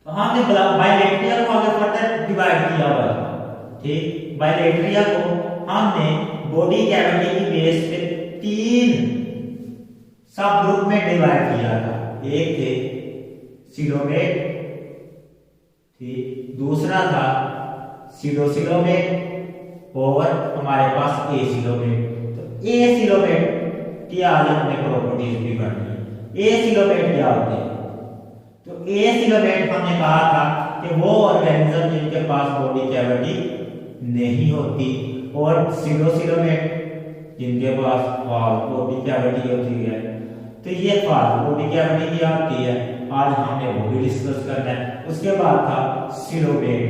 तो हमने बायलेटरिया को आगे फर्दर डिवाइड किया हुआ है। ठीक, बायलेटरिया को हमने बॉडी कैविटी की बेस पे 3 सब ग्रुप में डिवाइड किया था। एक थे सिलोमेट, ठीक, दूसरा था सीडोसिलोमेट और हमारे पास ए सिलोमेट। तो ए सिलोमेट की आज हमने प्रॉपर्टीज भी पढ़ी है। ए सिलोमेट क्या होते हैं? तो ए सिलोमेट हमने कहा था कि वो ऑर्गेनिज्म जिनके पास बॉडी कैविटी नहीं होती, और सीडोसिलोमेट जिनके पास बॉडी कैविटी होती है। तो ये बॉडी कैविटी क्या होती है, आज हमने वो भी डिस्कस करना है। उसके बाद था सिलोमेट,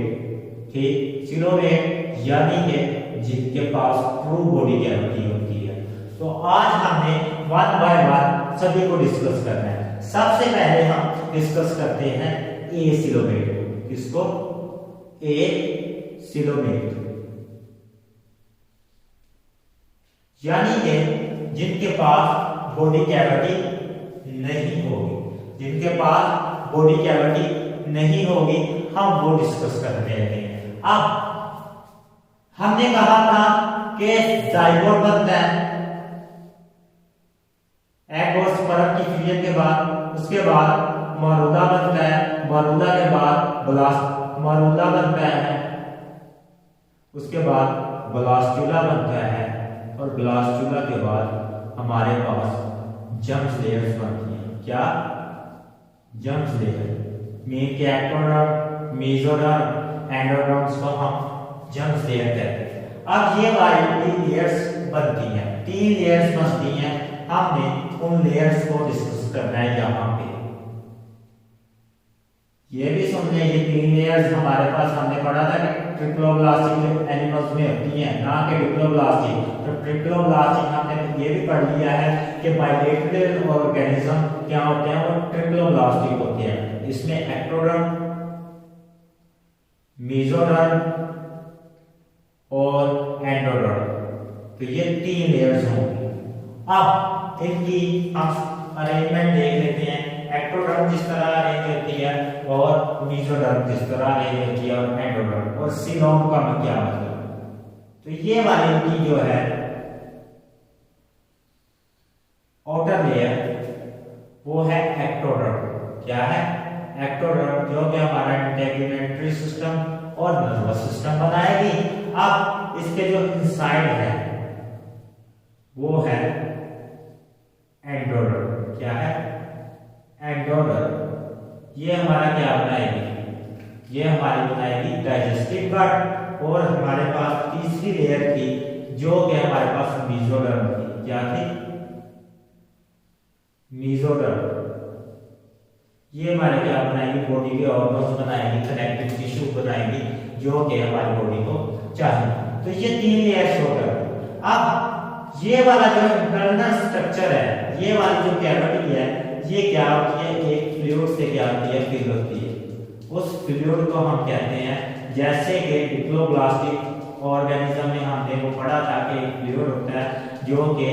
ठीक, सिलोमेट यानी कि जिनके पास ट्रू बॉडी कैविटी होती है। तो आज हमने वन बाय वन सभी को डिस्कस करना है। सबसे पहले हम डिस्कस करते हैं ए सिलोमेट। किसको? ए सिलोमेट यानी कि जिनके पास बॉडी कैविटी नहीं होगी, जिनके पास बॉडी कैविटी नहीं होगी, हम वो डिस्कस करते हैं। अब हमने कहा था कि जाइगोट बनता है एग और स्पर्म की फ्यूजन के बाद, उसके बाद मरुदा बनता है, मरुदा के बाद मरुदा बनता है, उसके बाद ब्लास्टुला बनता है, और ब्लास्टुला के बाद हमारे पास जर्म लेयर्स बनती हैं। क्या? जर्म लेयर में एक्टोडर्म, मेसोडर्म, एंडोडर्म्स को हम जर्म लेयर कहते हैं। अब ये वाली 3 लेयर्स बनती हैं, 3 लेयर्स बनती हैं। हमने उन लेयर्स को डिस्कस करना है यहाँ पे। ये भी सुन लें, ये 3 लेयर्स हमारे पास हमने पढ़ा था कि ट्रिप्लोब्लास्टिक एनिमल्स में होती हैं, ना कि डिप्लोब्लास्टिक। तो ट्रिप्लोब्लास्टिक हमने ये भी पढ़ लिया है कि बायलेटरल ऑर्गेनिज्म क्या होते हैं, वो ट्रिप्लोब्लास्टिक होते हैं। इसमें एक्टोडर्म, मेसोडर्म और एंडोडर्म, तो ये 3 लेयर्स होंगी। अब इनकी हम अरेंजमेंट देख लेते हैं। एक्टोडर्म जिस तरह अरेंज होती है और मेसोडर्म जिस तरह अरेंज होती है, और एंडोडर्म और सीलोम का क्या मतलब। तो ये वाली इनकी जो है आउटर लेयर वो है एक्टोडर्म। क्या है? एक्टोडर्म, जो कि हमारा इंटेग्युमेंट्री सिस्टम और नर्वस सिस्टम बनाएगी। अब इसके जो इनसाइड है वो है एंडोडर्म। क्या है? एंडोडर्म। ये हमारा क्या बनाएगी? ये हमारी बनाएगी डाइजेस्टिव गट। और हमारे पास तीसरी लेयर थी जो कि हमारे पास मेसोडर्म थी। क्या थी? मेसोडर्म। ये हमारे क्या बनाएगी? बॉडी के ऑर्गन्स बनाएगी, कनेक्टिव टिश्यू बनाएगी, जो कि हमारी बॉडी को चाहिए। तो ये 3 लेयर्स हो गए। अब ये वाला जो इंटरनल स्ट्रक्चर है, ये वाली जो कैविटी है, ये क्या होती है? एक फ्लूइड से क्या होती है? फिल होती है। उस फ्लूइड को हम कहते हैं, जैसे कि डिप्लोब्लास्टिक ऑर्गेनिज्म में हमने वो पढ़ा था कि एक फ्लूइड होता है जो कि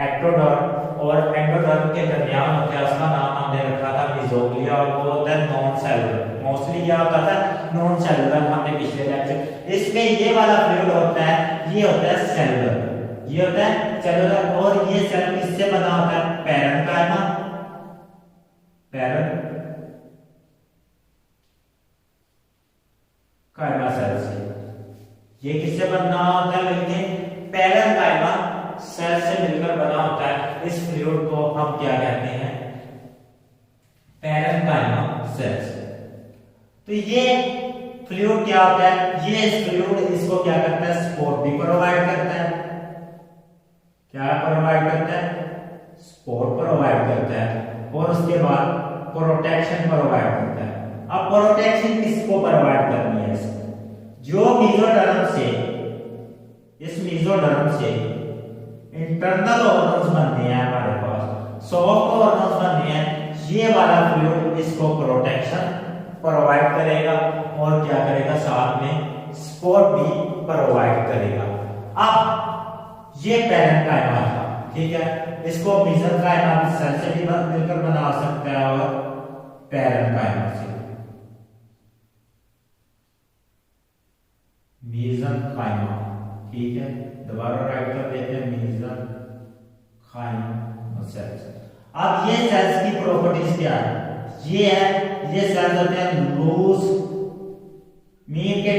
एक्टोडर्म और एंडोडर्म के दरमियान होता है। उसका नाम हमने रखा था मेसोग्लिया, और वो होता है नॉन सेलुलर। मोस्टली क्या होता था? Non cellular. हमने पिछले लेक्चर इसमें ये वाला फ्लूइड होता है, ये होता है सेलुलर। ये होता है सेलुलर। और ये सेल किससे बना होता है? पैरेन्काइमा, पैरेन्काइमा सेल से। ये किससे बना होता है? लेकिन पैरेन्काइमा सेल से मिलकर बना होता है। इस फ्लूइड को हम क्या कहते हैं? Parenchyma sales. तो ये फ्लूइड क्या होता है? ये फ्लूइड इसको क्या करता है? सपोर्ट भी प्रोवाइड करता है। क्या प्रोवाइड करता है? सपोर्ट प्रोवाइड करता है। और उसके बाद प्रोटेक्शन प्रोवाइड करता है। अब प्रोटेक्शन किसको प्रोवाइड करनी है? जो मेसोडर्म से, इस मेसोडर्म से इंटरनल ऑर्गन्स बनते हैं हमारे पास, सॉफ्ट ऑर्गन्स बनते हैं, ये वाला फ्लूइड इसको प्रोटेक्शन प्रोवाइड करेगा और क्या करेगा? साथ में सपोर्ट भी प्रोवाइड करेगा। अब ये पैरेन्काइमा था, ठीक है। इसको मेसेंकाइमा सेल से भी मिलकर बना सकता है और पैरेन्काइमा से। मेसेंकाइमा, ठीक है, दोबारा राइट कर देते हैं मेसेंकाइमा सेल्स। अब ये सेल्स की प्रॉपर्टीज क्या है? ये है, ये सेल्स होते हैं लूज, मीन के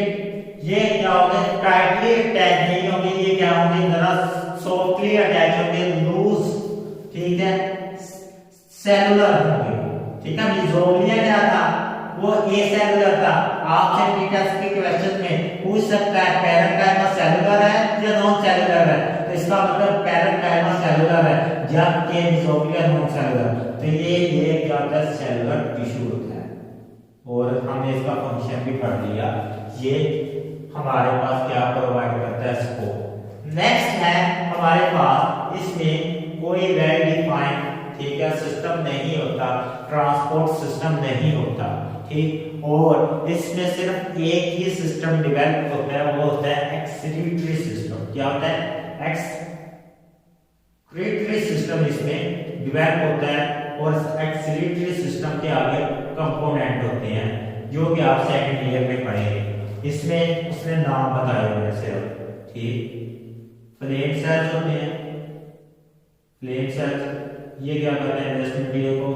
ये क्या होंगे, टाइटली अटैच नहीं होंगे, ये क्या होंगे, जरा सॉफ्टली अटैच होंगे, लूज, ठीक है, सेलुलर होंगे, ठीक है। मेसोग्लिया क्या था, वो एसेलुलर था। आपसे टीचर्स के क्वेश्चन में पूछ सकता है पैरेंकाइमा सेलुलर है या नॉन सेलुलर है, तो इसका मतलब पैरेंकाइमा सेलुलर है जबकि मेसोग्लिया नॉन सेलुलर। तो ये क्या होता है, सेलुलर टिश्यू होता है। और हमने इसका फंक्शन भी पढ़ लिया, ये हमारे पास क्या प्रोवाइड करता है, स्कोप। नेक्स्ट है हमारे पास, इसमें कोई वेल डिफाइंड, ठीक है, सिस्टम नहीं होता, ट्रांसपोर्ट सिस्टम नहीं होता, ठीक, और इसमें सिर्फ एक ही सिस्टम डेवलप होता है, वो होता है एक्सक्रीटरी सिस्टम। क्या होता है, एक्सक्रीटरी सिस्टम इसमें डेवलप होता है, और एक्सक्रीटरी सिस्टम के आगे कंपोनेंट होते हैं जो कि आप सेकंड ईयर में पढ़ेंगे। इसमें उसने नाम बताए हुए सिर्फ, ठीक, फ्लेम सेल्स होते हैं, फ्लेम सेल्स ये क्या करते हैं, वेस्ट मटेरियल को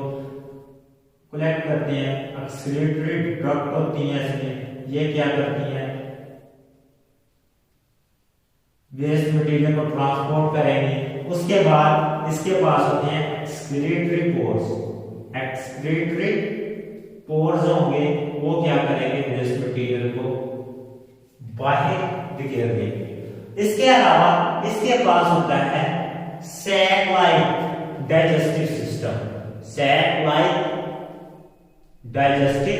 कलेक्ट करते हैं, एक्सक्रीटरी डक्ट होती है इसमें, ये क्या करती हैं, वेस्ट मटेरियल को ट्रांसपोर्ट करेंगे। उसके बाद इसके पास होते हैं एक्सक्रीटरी पोर्स, एक्सक्रीटरी पोर्स होंगे, वो क्या करेंगे, वेस्ट मटेरियल को बाहर धकेल देंगे। इसके अलावा इसके पास होता है sac like digestive system, sac like digestive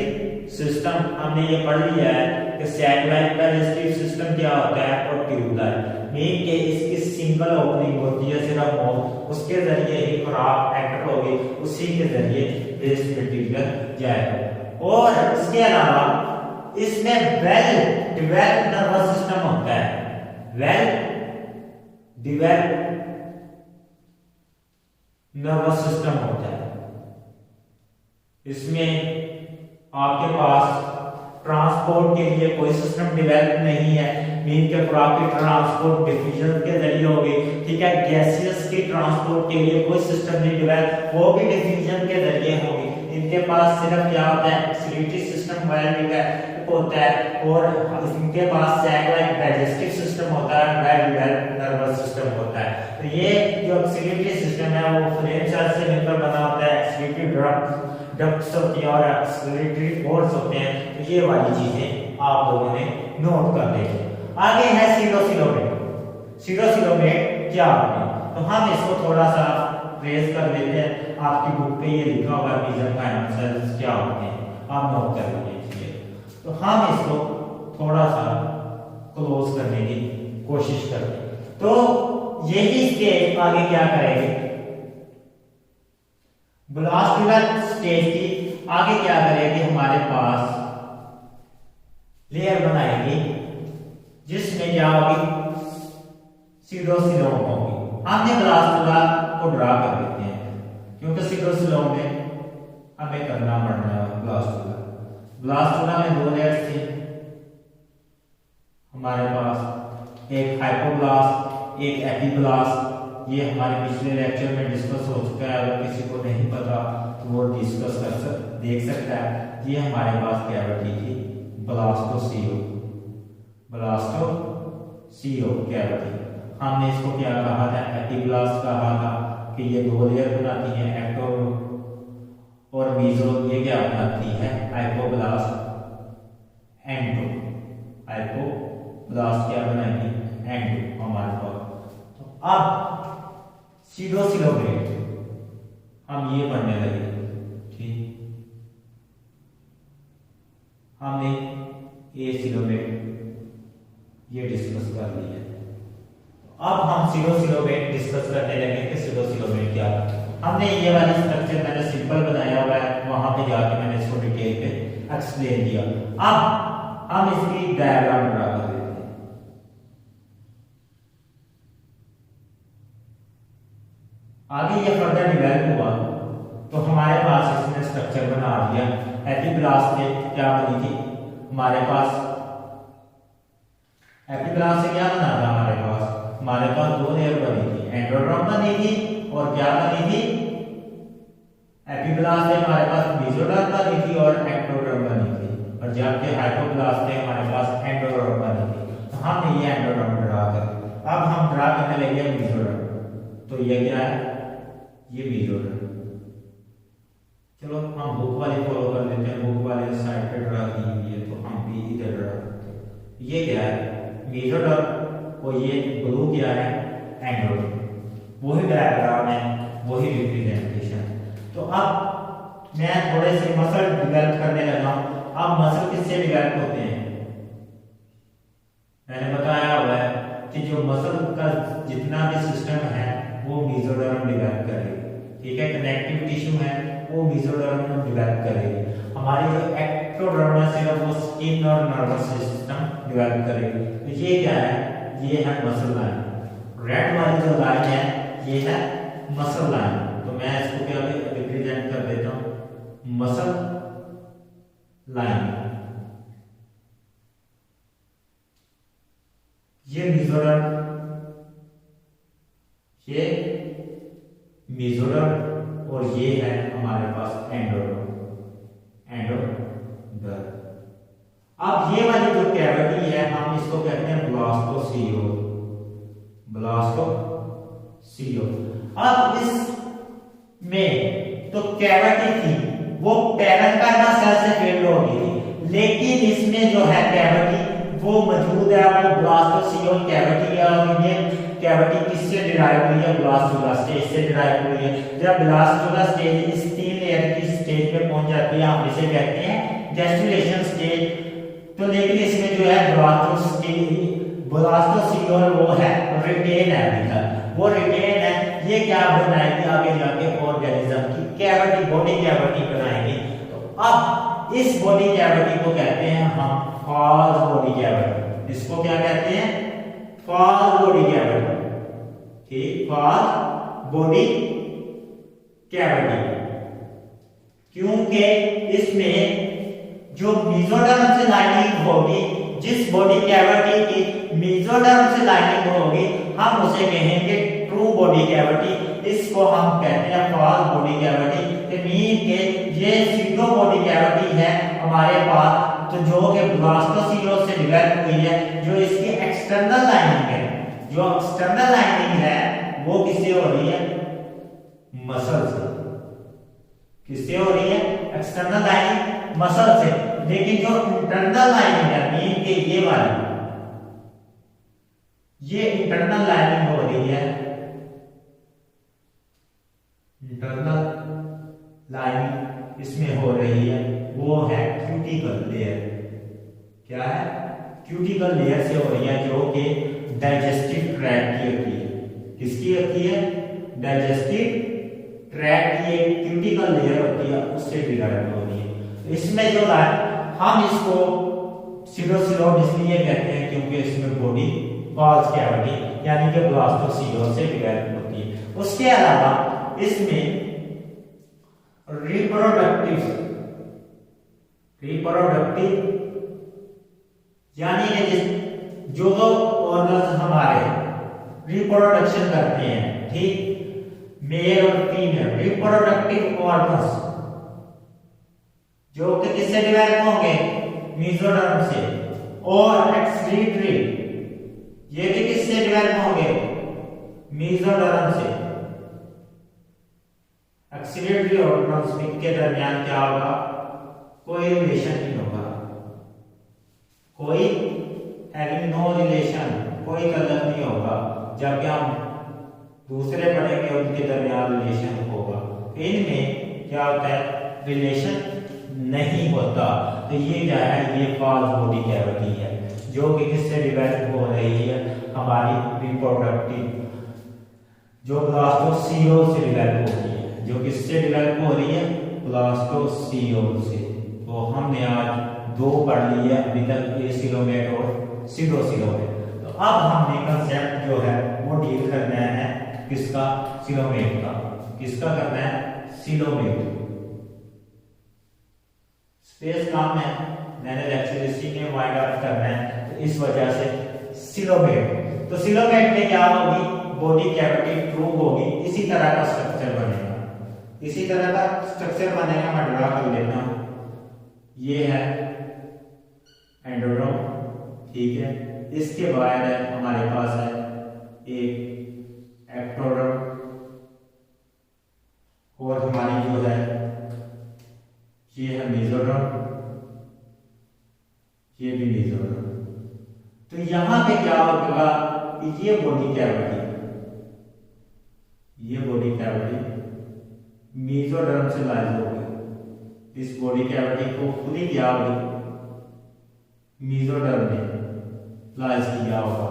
system. हमने ये पढ़ लिया है कि सैक लाइक डाइजेस्टिव सिस्टम क्या होता है, प्रोट्यूबुलर, मीन के इसकी सिंगल ओपनिंग होती है सिर्फ माउथ, उसके जरिए ही खुराक एंटर होगी, उसी के जरिए वेस्ट मटेरियल जाएगा। और इसके अलावा इसमें वेल डिवेल्प नर्वस सिस्टम होता है, वेल डिवेल्प नर्वस सिस्टम होता है। इसमें आपके पास ट्रांसपोर्ट के लिए कोई सिस्टम डेवलप नहीं है, मीन के खुराक की ट्रांसपोर्ट डिफ्यूजन के जरिए होगी, ठीक है। गैसियस की ट्रांसपोर्ट के लिए कोई सिस्टम नहीं डेवलप, वो भी डिफ्यूजन के जरिए होगी। इनके पास सिर्फ क्या होता है, एक्सक्रीटरी सिस्टम वेल डेवलप होता है, और इनके पास सैक लाइक डाइजेस्टिव सिस्टम होता है, वेल डेवलप नर्वस सिस्टम होता है। तो ये जो एक्सक्रीटरी सिस्टम है वो फ्लेम सेल से मिलकर बना होता है, एक्सक्रीटरी डक्ट्स होती है और एक्सक्रीटरी पोर्स होते हैं। तो ये वाली चीजें आप लोगों ने नोट कर लेंगे। आगे है सीडोसिलोमेट। सीडोसिलोमेट क्या होते हैं, तो हम इसको थोड़ा सा ट्रेस कर लेते हैं। आपकी बुक पे ये लिखा हुआ है मेसेंकाइमा सेल्स क्या होते हैं, आप नोट कर लीजिए। तो हम इसको थोड़ा सा क्लोज करने की कोशिश करते हैं। तो यही स्टेज आगे क्या करेंगे, ब्लास्टुलर स्टेज की आगे क्या करेंगे, हमारे पास लेयर बनाएंगे जिसमें क्या होगी, सीडोसिलोम होगी। हमने ब्लास्टुला को ड्रा कर देते हैं क्योंकि सीडोसिलोम में हमें करना पड़ना है ब्लास्टुला। ब्लास्टुला में दो लेयर्स थे हमारे पास, एक हाइपोब्लास्ट एक एपिब्लास्ट। ये हमारे पिछले लेक्चर में डिस्कस हो चुका है, अगर किसी को नहीं पता तो वो डिस्कस देख सकता है। ये हमारे पास कैविटी थी ब्लास्टोसीओ, ब्लास्टोसीओ कैविटी। हमने इसको क्या कहा था, एपिब्लास्ट कहा था कि ये दो लेयर बनाती है, एक्टो और मीजो। ये क्या बनाती है, हाइपोब्लास्ट एंडो। हाइपोब्लास्ट क्या बनाएगी, एंडो हमारे पास। तो अब सीडोसिलोमेट हम ये पढ़ने लगे, ठीक। हमने ये सिलोमेट ये डिस्कस कर लिया। अब हम सीडोसिलोमेट डिस्कस करने लगे कि सीडोसिलोमेट क्या है। हमने ये वाली स्ट्रक्चर मैंने सिंपल बनाया हुआ है, वहां पे जाके मैंने इसको डिटेल पे एक्सप्लेन किया। अब हम इसकी डायग्राम ड्रा कर देते हैं। आगे ये फर्दर डेवलप हुआ तो हमारे पास इसने स्ट्रक्चर बना दिया। एपिब्लास्ट में क्या बनी थी, हमारे पास एपिग्लास से क्या बना था हमारे पास दो लेयर बनी थी, एंडोडर्म बनी थी और क्या बनी थी, एपिग्लास से हमारे पास मेसोडर्म बनी थी और एक्टोडर्म बनी थी, और जबकि हाइपोग्लास से हमारे पास एंडोडर्म बनी थी। तो हमने ये एंडोडर्म ड्रा कर, अब हम ड्रा करने लगे मेसोडर्म। तो ये क्या है, ये मेसोडर्म। चलो हम बुक वाले फॉलो कर लेते हैं, बुक वाले साइड पे ड्रा की हुई है तो हम भी इधर ड्रा करते हैं। ये क्या है, मेसोडर्म, और ये ब्लू क्या है, एंडोडर्म। वही डायग्राम है, वही रिप्रेजेंटेशन। तो अब मैं थोड़े से मसल डेवलप करने लगा हूं। अब मसल किससे डेवलप होते हैं, मैंने बताया हुआ है कि जो मसल का जितना भी सिस्टम है वो मेसोडर्म डेवलप करेगी, ठीक है। कनेक्टिव टिश्यू है वो मेसोडर्म डेवलप करेगी। हमारी जो एक्टोडर्म है सिर्फ वो स्किन और नर्वस सिस्टम डेवलप करेगी। तो ये क्या है, ये है मसल लाइन। रेड वाली जो लाइन है ये है मसल लाइन। तो मैं इसको क्या रिप्रेजेंट कर देता हूं, मसल लाइन। ये मेसोडर्म, ये मेसोडर्म, और ये है हमारे पास एंडोडर्म। अब ये वाली जो कैविटी है हम इसको कहते हैं ब्लास्टोसील। अब इसमें तो कैविटी थी वो पैरेन्काइमा सेल से फिल्ड हो गई थी, लेकिन इसमें जो है कैविटी वो मौजूद है, वो ब्लास्टोसील कैविटी है। और ये कैविटी किससे डिराइव हुई है, ब्लास्टुला स्टेज से डिराइव हुई है। जब ब्लास्टुला स्टेज इस 3 लेयर की स्टेज पे पहुंच जाती है हम इसे कहते हैं गैस्ट्रुलेशन स्टेज। तो लेकिन इसमें जो है ब्लास्टोसील वो है रिटेन है, वो रिटेन है। ये क्या बनाएगी आगे जाके ऑर्गेनिज्म की कैविटी, बॉडी कैविटी बनाएगी। तो अब इस बॉडी कैविटी को कहते हैं हम फॉल्स बॉडी कैविटी। इसको क्या कहते हैं, फॉल्स बॉडी कैविटी, ठीक, फॉल्स बॉडी कैविटी। क्योंकि इसमें जो मेसोडर्म से लाइनिंग होगी, जिस बॉडी कैविटी की मेसोडर्म से लाइनिंग होगी हम उसे कहेंगे ट्रू बॉडी कैविटी। इसको हम कहते हैं फॉल्स बॉडी कैविटी। मीन के ये सीडो बॉडी कैविटी है हमारे पास, तो जो कि ब्लास्टोसील से डेवलप हुई है। जो इसकी एक्सटर्नल लाइनिंग है, जो एक्सटर्नल लाइनिंग है वो किससे हो रही है, मसल से। किससे हो रही है, एक्सटर्नल लाइनिंग मसल से। लेकिन जो इंटरनल लाइनिंग है मीन के ये वाली, ये इंटरनल लाइनिंग हो रही है, इंटरनल लाइनिंग इसमें हो रही है, वो है क्यूटिकल लेयर। क्या है, क्यूटिकल लेयर से हो रही है, जो कि डाइजेस्टिव ट्रैक्ट की होती है। किसकी होती है, डाइजेस्टिव ट्रैक्ट की एक क्यूटिकल लेयर होती है, उससे डिराइव हो रही है। इसमें जो हम इसको सीडोसिलोम इसलिए कहते हैं क्योंकि इसमें बॉडी फॉल्स कैविटी यानी कि ब्लास्टोसील से डिवेलप होती है। उसके अलावा इसमें रिप्रोडक्टिव यानी कि जो ऑर्गन्स हमारे रिप्रोडक्शन करते हैं, ठीक, मेल और फीमेल रिप्रोडक्टिव ऑर्गन्स जो कि किससे डिवेलप होंगे, मेसोडर्म से। और एक्सक्रीटरी ये भी किससे डिवेलप होंगे, मेसोडर्म से। एक्सक्रीटरी ऑर्गन्स के दरमियान क्या होगा, कोई रिलेशन नहीं होगा, कोई हैविंग नो रिलेशन, कोई ताल्लुक नहीं होगा। जबकि हम दूसरे पढ़ेंगे उनके दरमियान रिलेशन होगा। इनमें क्या होता है, रिलेशन नहीं होता। तो ये क्या है, ये फॉल्स बॉडी कैविटी है, जो कि किससे डिवेलप हो रही है, हमारी रिप्रोडक्टिव, जो ब्लास्टोसील से डिवेलप हो रही है। जो किससे डिवेलप हो रही है, ब्लास्टोसील से। तो हमने आज 2 पढ़ ली है अभी तक, एसिलोमेट और सीडोसिलोमेट। तो अब हमने कंसेप्ट जो है वो डील करना है किसका, सिलोमेट का। किसका करना है, सिलोमेट। स्पेस काम है, मैंने लेक्चर इसी में वाइंड अप करना है, तो इस वजह से सिलोमेट। तो सिलोमेट में क्या होगी, बॉडी कैविटी ट्यूब होगी, इसी तरह का स्ट्रक्चर बनेगा, इसी तरह का स्ट्रक्चर बनेगा। मैं ड्रा कर लेता हूं, ये है एंडोड्रम, ठीक है। इसके बाद हमारे पास है एक एक्टोड्रम, और हमारी जो है ये है मेसोड्रम, ये भी मेसोड्रम। तो यहां पे क्या होगा कि ये बॉडी कैविटी मेसोडर्म से लाइज होगी। इस बॉडी कैविटी को खुद ही क्या होगी, मेसोडर्म ने लाइज किया होगा।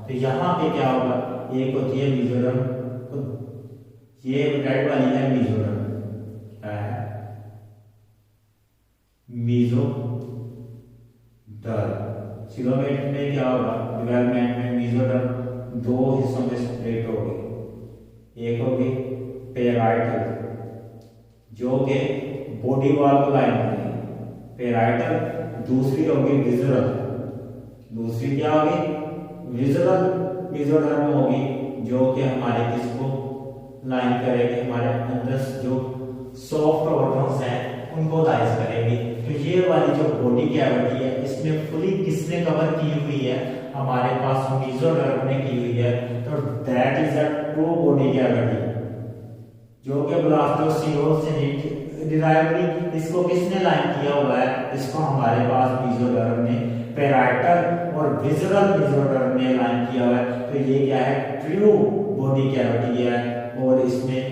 तो यहाँ पे क्या होगा, एक होती है मेसोडर्म, ये रेड वाली है मेसोडर्म, क्या है मेसोडर्म। सिलोमेट में क्या होगा, डेवलपमेंट में मेसोडर्म दो हिस्सों में स्प्लिट होगी, एक होगी पेराइटल जो कि बॉडी वॉल को लाइन करेगी पेराइटल, दूसरी होगी विजुअल, दूसरी क्या होगी विजुअल मेसोडर्म होगी जो कि हमारे किसको लाइन करेगी, हमारे अंदर जो सॉफ्ट ऑर्गन्स हैं उनको लाइज करेगी। तो ये वाली जो बॉडी कैविटी है इसमें फुली किसने कवर की हुई है, हमारे पास मेसोडर्म ने की हुई है। तो that is a true body cavity जो कि ब्लास्टोसीरोल से डिराइव हुई। इसको किसने लाइन किया हुआ है, इसको हमारे पास मेसोडर्म ने पेराइटल और विजुअल मेसोडर्म ने लाइन किया हुआ है। तो ये क्या है, ट्रू बॉडी कैविटी है, और इसमें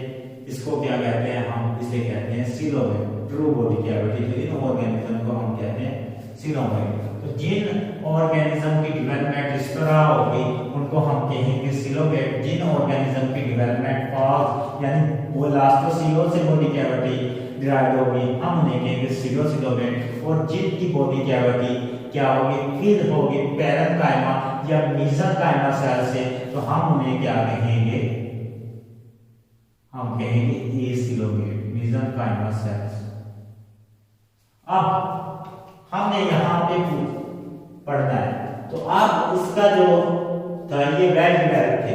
इसको क्या कहते हैं, हम इसे कहते हैं सिलोमेट, ट्रू बॉडी कैविटी। तो इन ऑर्गेनिज्म को हम कहते हैं सिलोमेट। तो जिन ऑर्गेनिज्म की डेवलपमेंट इस तरह होगी उनको हम कहेंगे सिलोमेट। जिन ऑर्गेनिज्म की डेवलपमेंट पास यानी वो ब्लास्टोसीरोल से बॉडी कैविटी डिराइव होगी हम उन्हें कहेंगे सिलोमेट। और जिनकी बॉडी कैविटी क्या होगी, फिर होगी पैरेन्काइमा या मेसेनकाइमा सेल से, तो हम उन्हें क्या कहेंगे, हम कहेंगे एसिलोमेट, मेसेनकाइमा सेल्स। अब हमने यहां पे पढ़ना है, तो अब इसका जो था ये वेल डेवलप थे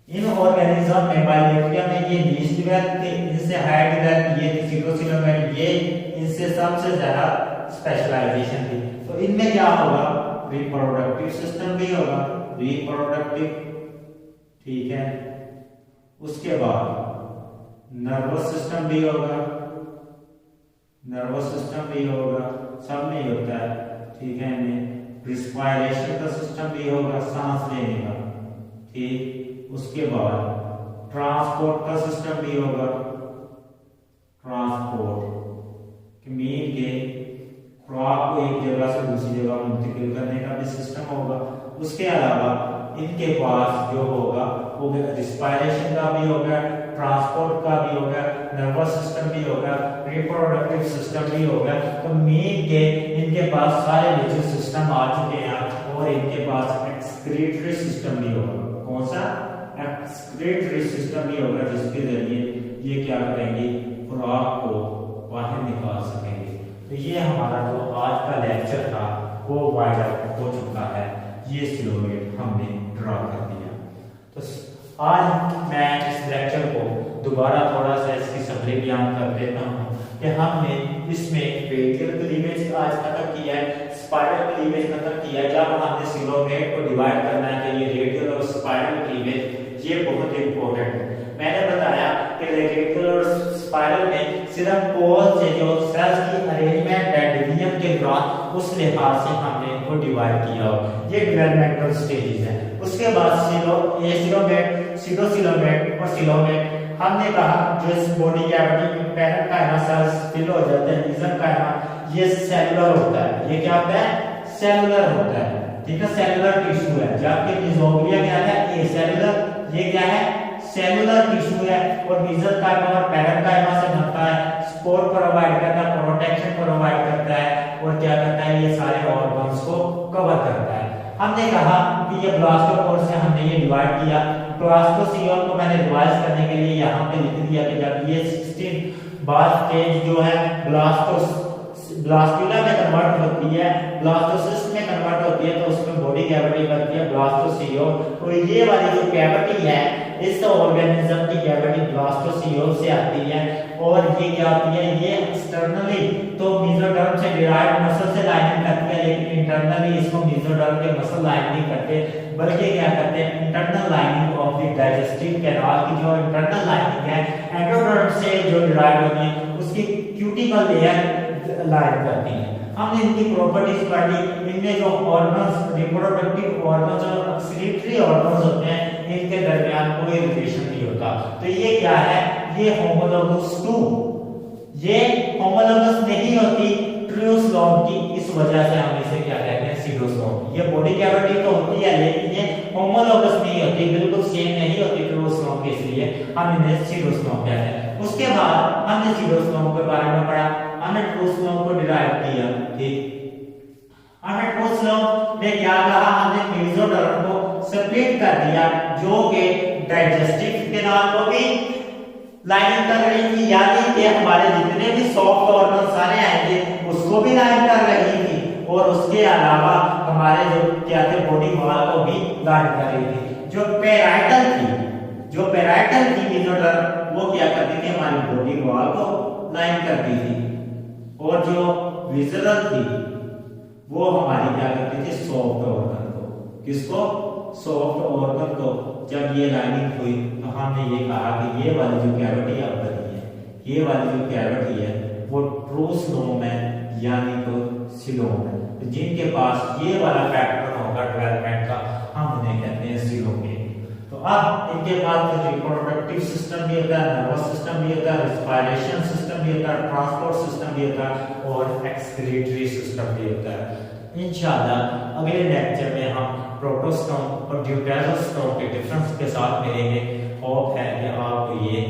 इन ऑर्गेनिज्म में, बायोलॉजिया में ये लीस्ट डेवलप थे, इनसे हाई डेवलप ये थे सिलोसिलोमेट, ये इनसे सबसे ज्यादा स्पेशलाइजेशन थी। तो इनमें क्या होगा, रिप्रोडक्टिव सिस्टम भी होगा, रिप्रोडक्टिव, ठीक है। उसके बाद नर्वस सिस्टम भी होगा, नर्वस सिस्टम भी होगा, सब में होता है, ठीक है। इनमें रिस्पायरेशन का सिस्टम भी होगा, सांस लेने का, ठीक। उसके बाद ट्रांसपोर्ट का सिस्टम भी होगा, ट्रांसपोर्ट मीन के क्रॉप को एक जगह से दूसरी जगह मुंतकिल करने का भी सिस्टम होगा। उसके अलावा इनके पास जो होगा वो रिस्पायरेशन का भी होगा, ट्रांसपोर्ट का भी होगा, नर्वस सिस्टम भी होगा, रिप्रोडक्टिव सिस्टम भी होगा। तो मीन के इनके पास सारे बेसिक सिस्टम आ चुके हैं, और इनके पास एक्सक्रीटरी सिस्टम भी होगा। कौन सा, एक्सक्रीटरी सिस्टम भी होगा, जिसके जरिए ये क्या करेंगे, खुराक को बाहर निकाल सकेंगे। तो ये हमारा जो आज का लेक्चर था वो वाइड अप हो चुका है, ये सिलोमेट हमने ड्रा कर दिया। तो आज मैं इस लेक्चर को दोबारा थोड़ा सा इसकी समरी बयान कर देता हूँ कि हमने इसमें रेडियल क्लीवेज आज खत्म किया है, स्पाइरल क्लीवेज खत्म किया है। जब हमने सिलोमेट को डिवाइड करना है तो ये रेडियल और स्पाइरल क्लीवेज ये बहुत इंपॉर्टेंट है। मैंने बताया कि रेडियल और स्पाइरल में सिर्फ पोल से जो सेल्स की अरेंजमेंट है डिवीजन के दौरान उस लिहाज से हमने इनको डिवाइड किया हो, ये डेवलपमेंटल स्टेजेस है। उसके बाद सिलोमेट, सिलोसिलोमेट और सिलोमेट हमने कहा जो इस बॉडी कैविटी में पैरेन्काइमा सेल्स फिल हो जाते हैं, मेसेनकाइमा ये सेलुलर होता है, ये क्या होता है, सेलुलर होता है, ठीक है, सेलुलर टिश्यू है। जबकि मेसोग्लिया क्या है, ए सेलुलर, ये क्या है, सेलुलर टिश्यू है। और मेसेनकाइमा और पैरेन्काइमा से बनता है, सपोर्ट प्रोवाइड करता है, प्रोटेक्शन प्रोवाइड करता है, और क्या करता है, ये सारे ऑर्गन्स को कवर करता है। हमने कहा कि ये ब्लास्टोकोर से हमने ये डिवाइड किया। ब्लास्टोसीरोल को मैंने रिवाइज करने के लिए यहाँ पे लिख दिया कि जब ये 16 बाद स्टेज जो है ब्लास्टुला में कन्वर्ट होती है, ब्लास्टोसिस्ट में कन्वर्ट होती है, तो उसमें बॉडी कैविटी बनती है ब्लास्टोसियोल। तो ये वाली जो कैविटी है इस ऑर्गेनिज्म की कैविटी ब्लास्टोसियोल से आती है। और ये क्या होती है, ये एक्सटर्नली तो मेसोडर्म से डिराइव्ड मसल से लाइनिंग करती है, लेकिन इंटरनली इसको मेसोडर्म के मसल लाइन नहीं करते, बल्कि क्या करते हैं, internal lining of the digestive canal की जो इंटरनल लाइनिंग है एंडोडर्म से जो डिराइव होती है उसकी क्यूटिकल लेयर लाइन करती है। हमने इनकी प्रॉपर्टीज पढ़ी, इनमें जो ऑर्गन्स, रिप्रोडक्टिव ऑर्गन्स और एक्सक्रीटरी ऑर्गन्स होते हैं, इनके दरमियान कोई रिलेशन नहीं होता। तो ये क्या है, ये होमोलोगस टू, ये होमोलोगस नहीं होती ट्रूस्लोम की, इस वजह से हम इसे क्या कहते हैं, सीडोस्लोम। ये बॉडी कैविटी तो होती है लेकिन ये होमोलोगस नहीं होती, बिल्कुल सेम नहीं होती ट्रूस्लोम के, इसलिए हम इन्हें सीडोस्लोम कहते हैं। उसके बाद हमने सीडोस्लोम के बारे में पढ़ा, हमने ट्रूस्लोम को डिराइव किया, ठीक। हमने ट्रूस्लोम में क्या कहा, हमने मेसोडर्म को सेपरेट कर दिया जो कि डाइजेस्टिव कैनाल को भी लाइन कर रही थी, यानी कि हमारे जितने भी सॉफ्ट ऑर्गन सारे आएंगे उसको भी लाइन कर रही थी, और उसके अलावा हमारे जो क्या थे, बॉडी वॉल को भी लाइन कर रही थी। जो पेराइटल थी मेसोडर्म, वो क्या करती थी, हमारी बॉडी वॉल को लाइन करती थी, और जो विसरल थी वो हमारी क्या करती थी, सॉफ्ट ऑर्गन को, किसको, सॉफ्ट ऑर्गन को। जब ये लाइनिंग हुई तो हमने ये कहा कि ये वाली जो कैविटी अब बनी है, ये वाली जो कैविटी है वो ट्रूस्लोम है, यानी तो सीलोम है। तो जिनके पास ये वाला पैटर्न होगा डेवलपमेंट का, हम उन्हें कहते हैं सीलोम। तो अब इनके पास रिप्रोडक्टिव सिस्टम भी होता है, नर्वस सिस्टम भी होता है, रेस्पिरेशन सिस्टम भी होता है, ट्रांसपोर्ट सिस्टम भी होता है, और एक्सक्रीटरी सिस्टम भी होता है। इंशाल्लाह अगले लेक्चर में हम प्रोटोस्टोम और ड्यूटेरोस्टोम के डिफरेंस के साथ मिलेंगे। होप है कि आपको ये